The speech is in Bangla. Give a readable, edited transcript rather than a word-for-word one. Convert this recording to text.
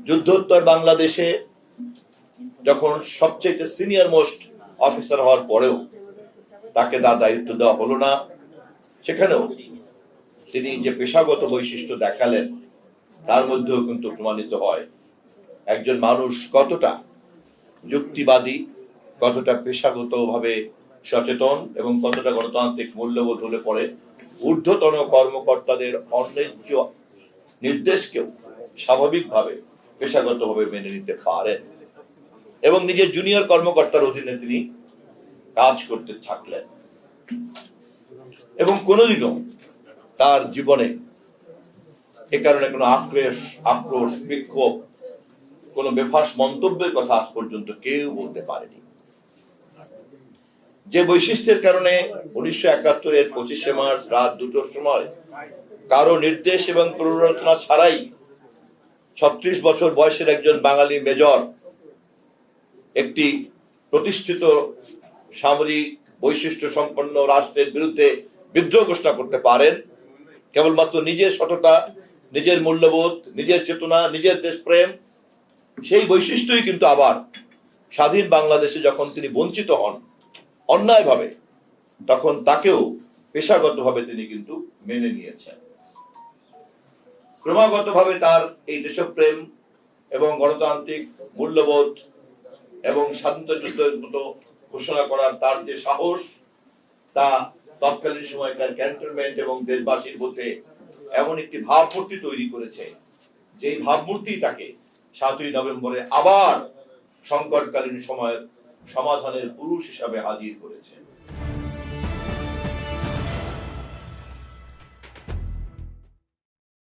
যুদ্ধোত্তর বাংলাদেশে যখন সবচেয়ে সিনিয়র মোস্ট অফিসার হওয়ার পরেও তাকে তার দায়িত্ব দেওয়া হলো না, সেখানেও তিনি যে পেশাগত বৈশিষ্ট্য দেখালেন তার মধ্যেও কিন্তু প্রমাণিত হয় একজন মানুষ কতটা যুক্তিবাদী, কতটা পেশাগতভাবে সচেতন এবং কতটা গণতান্ত্রিক মূল্যবোধ হলে পরে ঊর্ধ্বতন কর্মকর্তাদের অন্যায্য নির্দেশকেও স্বাভাবিকভাবে পেশাগতভাবে মেনে নিতে পারেন এবং নিজের জুনিয়র কর্মকর্তার অধীনে তিনি কাজ করতে থাকলেন এবং কোনোদিনও তার জীবনে এ কারণে কোনো আক্রোশ, বিক্ষোভ, কোনো বেফাস মন্তব্যের কথা আজ পর্যন্ত কেউ বলতে পারেনি। যে বৈশিষ্ট্যের কারণে 1971-এর 25শে মার্চ রাত 2টার সময় কারো নির্দেশ এবং প্ররোচনা ছাড়াই 36 বছর বয়সের একজন বাঙালি মেজর একটি প্রতিষ্ঠিত সামরিক বৈশিষ্ট্য সম্পন্ন রাষ্ট্রের বিরুদ্ধে বিদ্রোহ ঘোষণা করতে পারেন কেবলমাত্র নিজের সততা, নিজের মূল্যবোধ, নিজের চেতনা, নিজের দেশপ্রেম, সেই বৈশিষ্ট্যই কিন্তু আবার স্বাধীন বাংলাদেশে যখন তিনি বঞ্চিত হন অন্যায়ভাবে, তখন তাকেও পেশাগতভাবে তিনি কিন্তু মেনে নিয়েছেন। ক্রমাগতভাবে তার এই দেশপ্রেম এবং গণতান্ত্রিক মূল্যবোধ এবং স্বাধীনতা যুদ্ধের মতো ঘোষণা করার তার যে সাহস, তা তৎকালীন সময়কার ক্যান্টনমেন্ট এবং দেশবাসীর মধ্যে এমন একটি ভাবমূর্তি তৈরি করেছে, যে ভাবমূর্তি তাকে 7ই নভেম্বরে আবার সংকটকালীন সময়ের সমাধানের পুরুষ হিসাবে হাজির করেছে।